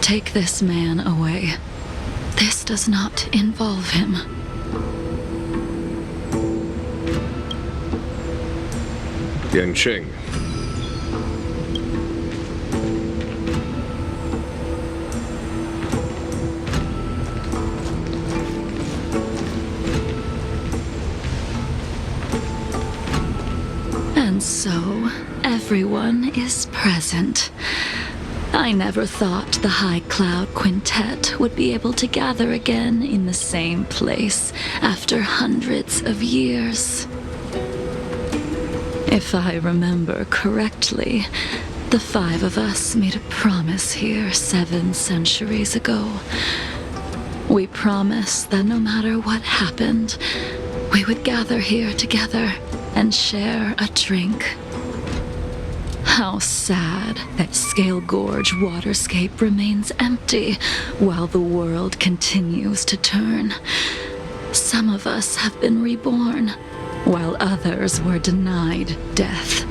Take this man away. This does not involve him. Yangqing. And so, everyone is present. I never thought the High Cloud Quintet would be able to gather again in the same place after hundreds of years. If I remember correctly, the 5 of us made a promise here 7 centuries ago. We promised that no matter what happened, we would gather here together and share a drink. How sad that Scale Gorge waterscape remains empty while the world continues to turn. Some of us have been reborn, while others were denied death.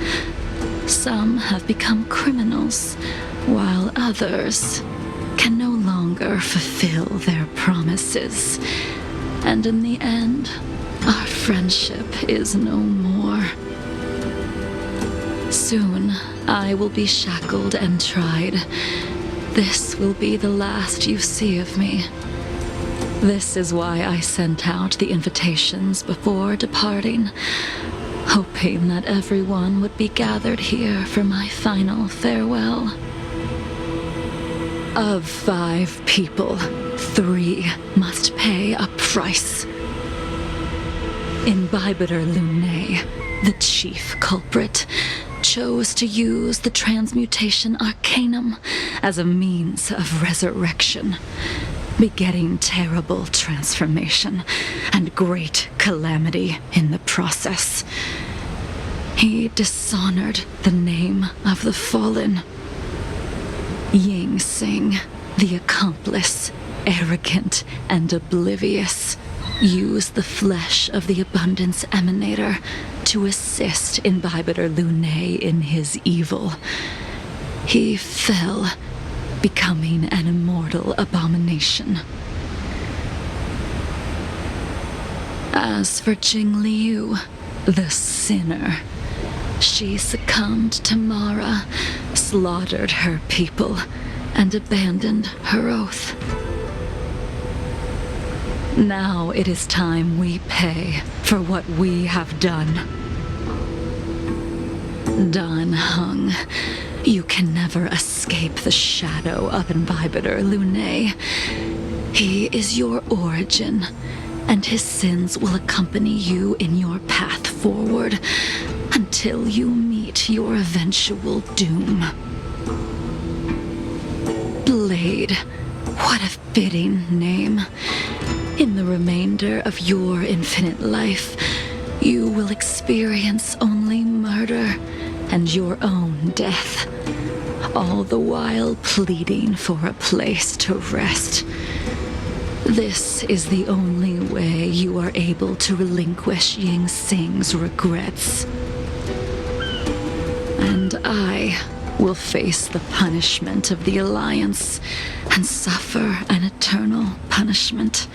Some have become criminals, while others can no longer fulfill their promises. And in the end, our friendship is no more. Soon, I will be shackled and tried. This will be the last you see of me. This is why I sent out the invitations before departing, hoping that everyone would be gathered here for my final farewell. Of 5 people, 3 must pay a price. Imbibitor Lunae, the chief culprit, chose to use the transmutation arcanum as a means of resurrection, begetting terrible transformation and great calamity in the process. He dishonored the name of the fallen. Ying Sing, the accomplice, arrogant and oblivious, used the flesh of the Abundance Emanator to assist Imbibitor Lunae in his evil. He fell, becoming an immortal abomination. As for Jingliu, the sinner, she succumbed to Mara, slaughtered her people, and abandoned her oath. Now it is time we pay for what we have done. Dan Heng, you can never escape the shadow of Imbibitor Lunae. He is your origin, and his sins will accompany you in your path forward until you meet your eventual doom. Blade, what a fitting name. In the remainder of your infinite life, you will experience only murder and your own death, all the while pleading for a place to rest. This is the only way you are able to relinquish Ying Sing's regrets. And I will face the punishment of the Alliance and suffer an eternal punishment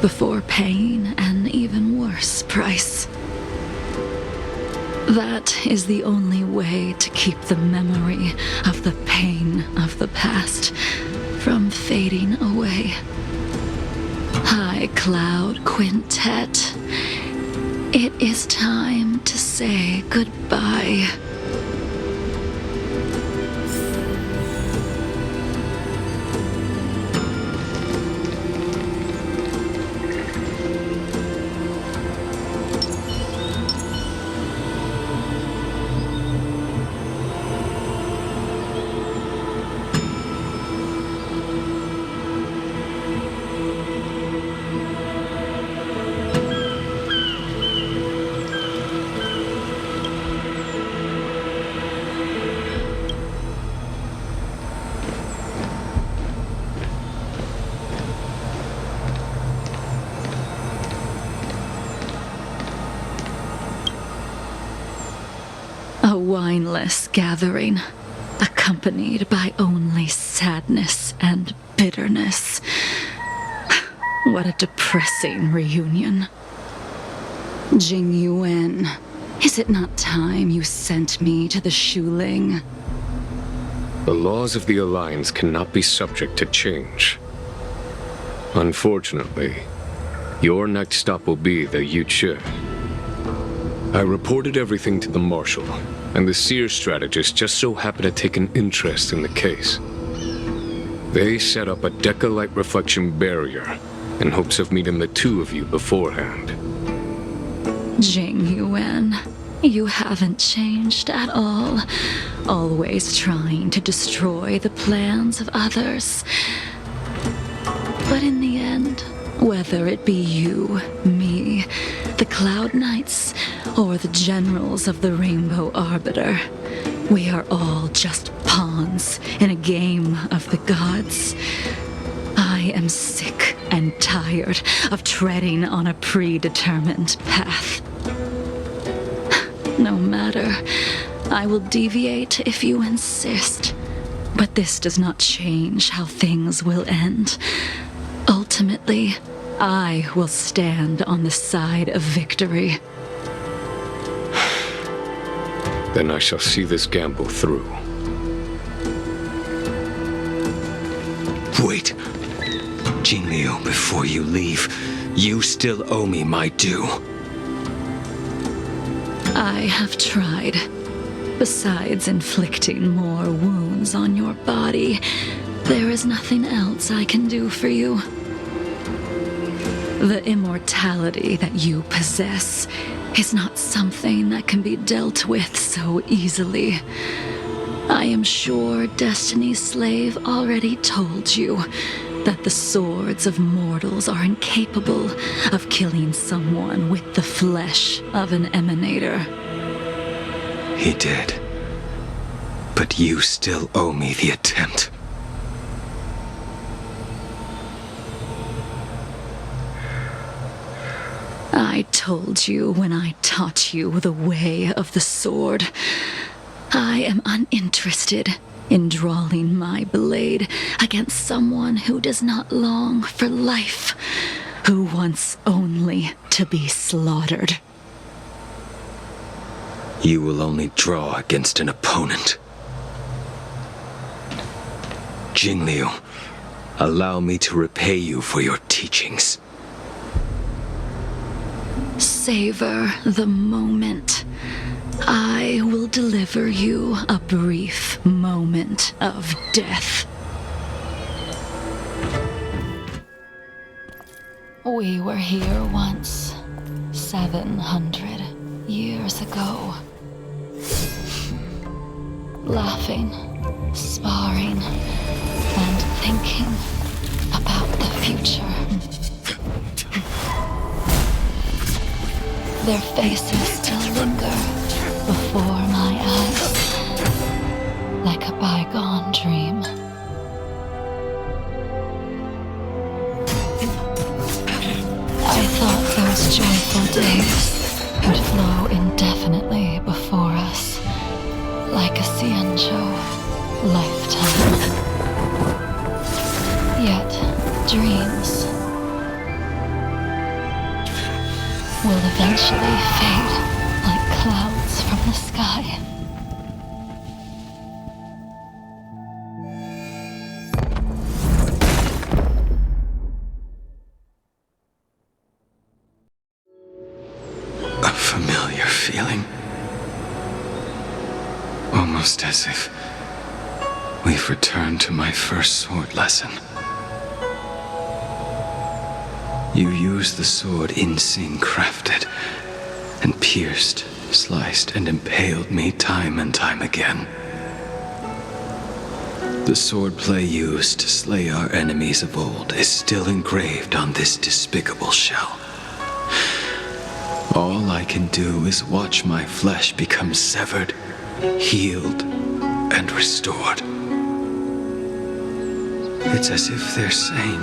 before paying an even worse price. That is the only way to keep the memory of the pain of the past from fading away. High Cloud Quintet, it is time to say goodbye. A wineless gathering, a accompanied by only sadness and bitterness. What a depressing reunion. Jingliu, is it not time you sent me to the Shuling? The laws of the Alliance cannot be subject to change. Unfortunately, your next stop will be the Yuchi. I reported everything to the Marshal, and the Seer strategist just so happened to take an interest in the case. They set up a Deca-light reflection barrier in hopes of meeting the two of you beforehand. Jingliu, you haven't changed at all. Always trying to destroy the plans of others. But in the end, whether it be you, me, the Cloud Knights, or the generals of the Rainbow Arbiter, we are all just pawns in a game of the gods. I am sick and tired of treading on a predetermined path. No matter, I will deviate if you insist. But this does not change how things will end. Ultimately, I will stand on the side of victory. Then I shall see this gamble through. Wait. Jingliu, before you leave, you still owe me my due. I have tried. Besides inflicting more wounds on your body, there is nothing else I can do for you. The immortality that you possess is not something that can be dealt with so easily. I am sure Destiny's Slave already told you that the swords of mortals are incapable of killing someone with the flesh of an emanator. He did. But you still owe me the attempt. I told you when I taught you the way of the sword. I am uninterested in drawing my blade against someone who does not long for life, who wants only to be slaughtered. You will only draw against an opponent. Jingliu, allow me to repay you for your teachings. Savor the moment. I will deliver you a brief moment of death. We were here once, 700 years ago. Laughing, sparring, and thinking about the future. Their faces still linger before my eyes, like a bygone dream. I thought those joyful days would flow indefinitely before us, like a Ciencho lifetime. Yet, dreams will eventually fade like clouds from the sky. A familiar feeling. Almost as if we've returned to my first sword lesson. You used the sword Insing crafted, and pierced, sliced, and impaled me time and time again. The swordplay used to slay our enemies of old is still engraved on this despicable shell. All I can do is watch my flesh become severed, healed, and restored. It's as if they're saying,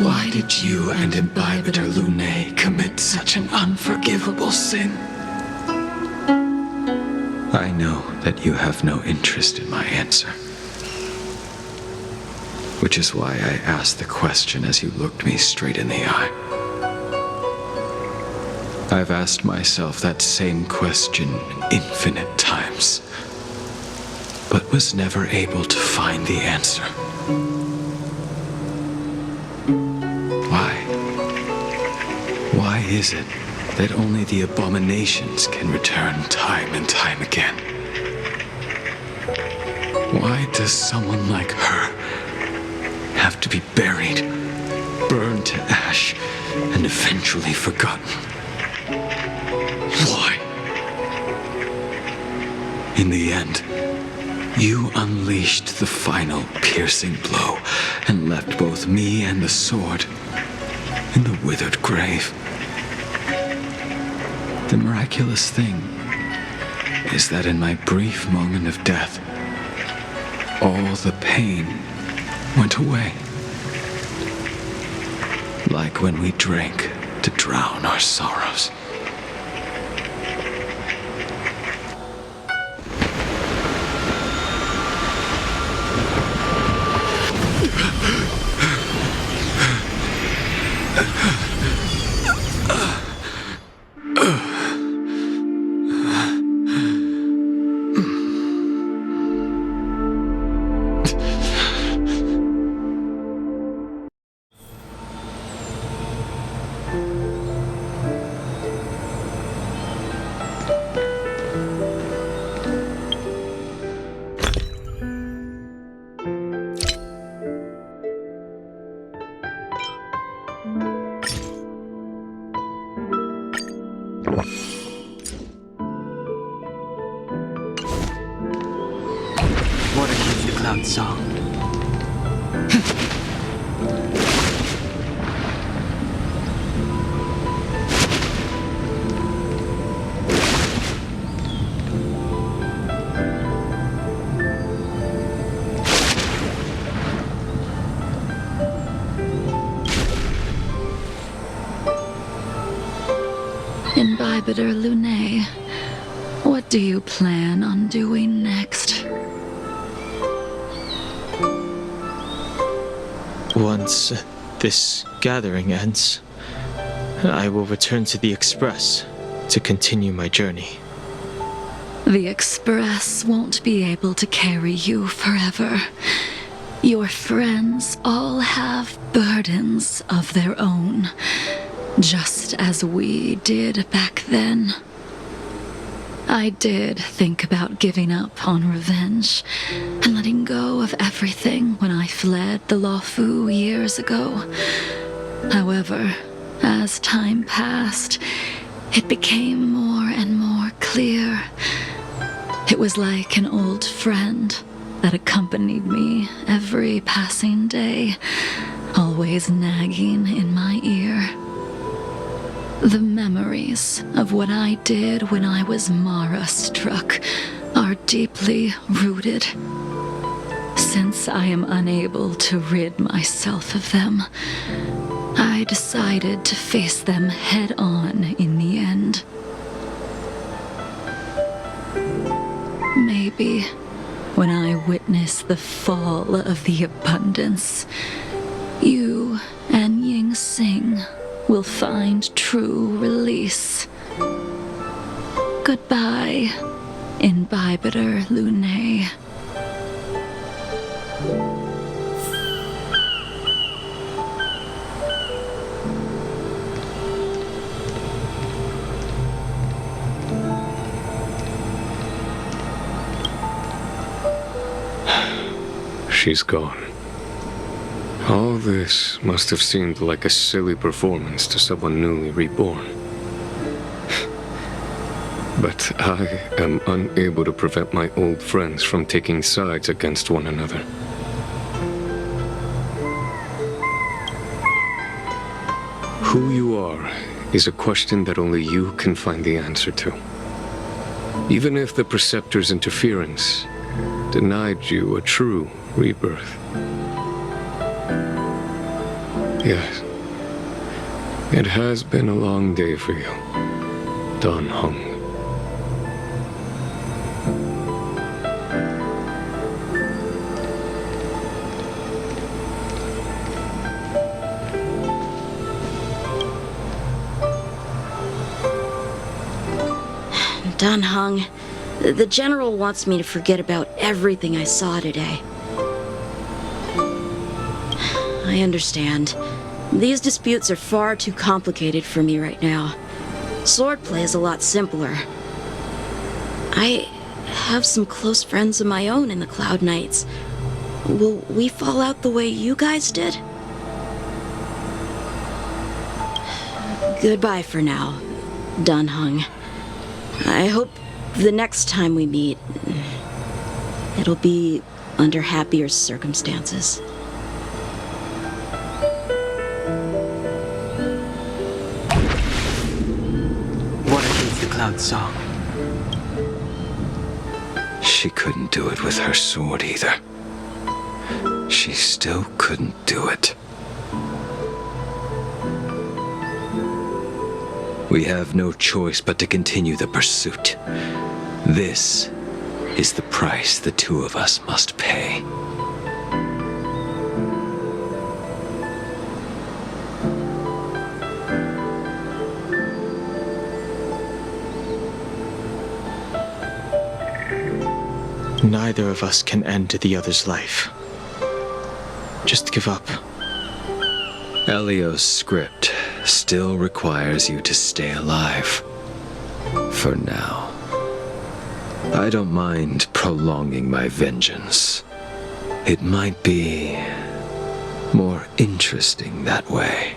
Why did you and Imbibitor Lune commit such an unforgivable sin? I know that you have no interest in my answer. Which is why I asked the question as you looked me straight in the eye. I've asked myself that same question infinite times, but was never able to find the answer. Why? Why is it that only the abominations can return time and time again? Why does someone like her have to be buried, burned to ash, and eventually forgotten? Why? In the end, you unleashed the final piercing blow and left both me and the sword in the withered grave. The miraculous thing is that in my brief moment of death, all the pain went away. Like when we drank to drown our sorrows. What a huge cloud song. Imbibitor Lunae, what do you plan on doing next? Once this gathering ends, I will return to the Express to continue my journey. The Express won't be able to carry you forever. Your friends all have burdens of their own, just as we did back then. I did think about giving up on revenge and letting go of everything when I fled the Luofu years ago. However, as time passed, it became more and more clear. It was like an old friend that accompanied me every passing day, always nagging in my ear. The memories of what I did when I was Mara-struck are deeply rooted. Since I am unable to rid myself of them, I decided to face them head-on in the end. Maybe when I witness the fall of the abundance, you and Ying Sing will find true release. Goodbye, Imbibitor Lunae. She's gone. All this must have seemed like a silly performance to someone newly reborn. But I am unable to prevent my old friends from taking sides against one another. Who you are is a question that only you can find the answer to. Even if the Preceptor's interference denied you a true rebirth. Yes, it has been a long day for you, Dan Heng. Dun Hung, the General wants me to forget about everything I saw today. I understand. These disputes are far too complicated for me right now. Swordplay is a lot simpler. I have some close friends of my own in the Cloud Knights. Will we fall out the way you guys did? Goodbye for now, Dun Hung. I hope the next time we meet, it'll be under happier circumstances. What against the Cloud Song? She couldn't do it with her sword either. She still couldn't do it. We have no choice but to continue the pursuit. This is the price the two of us must pay. Neither of us can end the other's life. Just give up. Elio's script still requires you to stay alive. For now. I don't mind prolonging my vengeance. It might be more interesting that way.